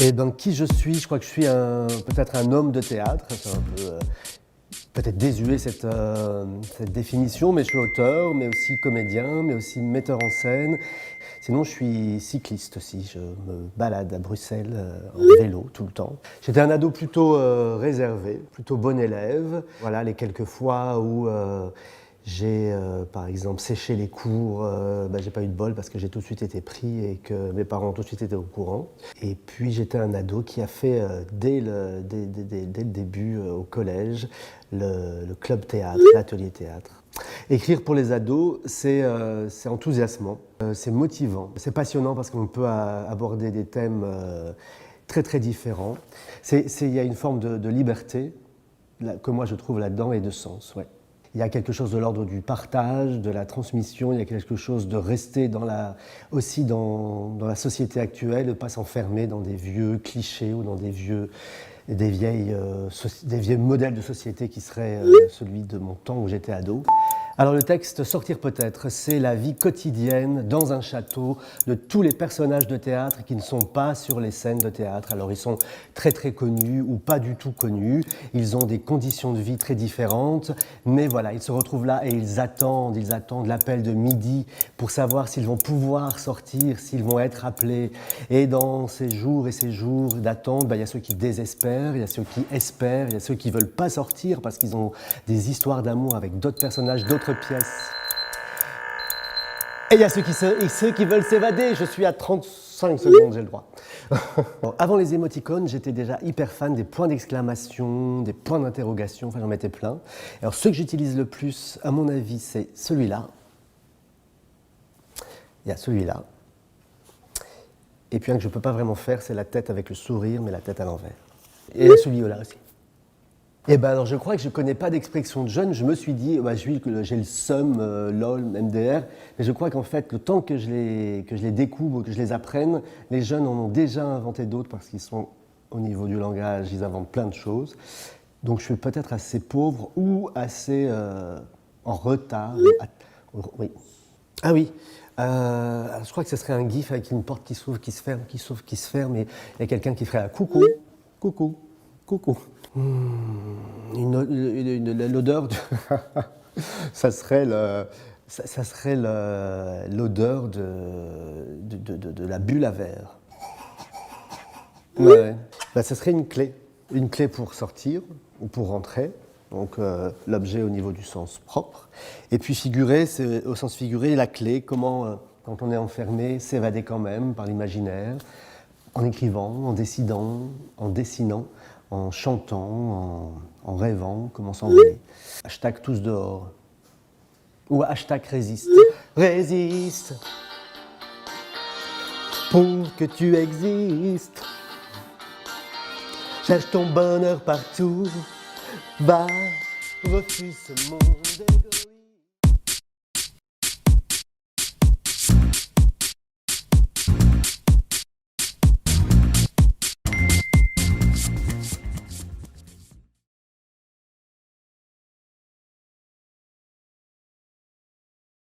Et donc qui je suis? Je crois que je suis peut-être un homme de théâtre. C'est un peu peut-être désuet cette définition, mais je suis auteur, mais aussi comédien, mais aussi metteur en scène. Sinon, je suis cycliste aussi. Je me balade à Bruxelles en vélo tout le temps. J'étais un ado plutôt réservé, plutôt bon élève. Voilà, les quelques fois où j'ai, par exemple, séché les cours, j'ai pas eu de bol parce que j'ai tout de suite été pris et que mes parents ont tout de suite été au courant. Et puis j'étais un ado qui a fait, dès le début au collège, le club théâtre, l'atelier théâtre. Écrire pour les ados, c'est enthousiasmant, c'est motivant, c'est passionnant parce qu'on peut aborder des thèmes très très différents. Il y a une forme de liberté que moi je trouve là-dedans et de sens. Ouais. Il y a quelque chose de l'ordre du partage, de la transmission, il y a quelque chose de rester aussi dans la société actuelle, de ne pas s'enfermer dans des vieux clichés ou dans des vieux modèles de société qui seraient celui de mon temps où j'étais ado. Alors le texte Sortir peut-être, c'est la vie quotidienne dans un château de tous les personnages de théâtre qui ne sont pas sur les scènes de théâtre. Alors ils sont très très connus ou pas du tout connus, ils ont des conditions de vie très différentes, mais voilà, ils se retrouvent là et ils attendent l'appel de midi pour savoir s'ils vont pouvoir sortir, s'ils vont être appelés. Et dans ces jours et ces jours d'attente, il y a ceux qui désespèrent, il y a ceux qui espèrent, il y a ceux qui ne veulent pas sortir parce qu'ils ont des histoires d'amour avec d'autres personnages, d'autres pièces. Et il y a ceux qui veulent s'évader. Je suis à 35 secondes, j'ai le droit. Bon, avant les émoticônes, j'étais déjà hyper fan des points d'exclamation, des points d'interrogation, enfin j'en mettais plein. Alors ceux que j'utilise le plus, à mon avis, c'est celui-là. Il y a celui-là. Et puis un que je ne peux pas vraiment faire, c'est la tête avec le sourire, mais la tête à l'envers. Et celui-là aussi. Eh ben alors je crois que je ne connais pas d'expression de jeune. Je me suis dit, j'ai le seum, lol, MDR. Mais je crois qu'en fait, le temps que je les découvre, que je les apprenne, les jeunes en ont déjà inventé d'autres parce qu'ils sont au niveau du langage, ils inventent plein de choses. Donc je suis peut-être assez pauvre ou assez en retard. Oui. Ah oui. Je crois que ce serait un gif avec une porte qui s'ouvre, qui se ferme, qui s'ouvre, qui se ferme. Et il y a quelqu'un qui ferait un coucou, coucou, coucou. L'odeur ça serait l'odeur de la bulle à verre. Ouais. Ça serait une clé pour sortir ou pour rentrer. Donc l'objet au niveau du sens propre. Et puis figuré, c'est au sens figuré la clé, comment quand on est enfermé, s'évader quand même par l'imaginaire, en écrivant, en dessinant, en chantant, en rêvant, comment s'envoler. Hashtag tous dehors. Ou hashtag résiste. Résiste pour que tu existes. Cherche ton bonheur partout. Va, refuse ce monde égoïste.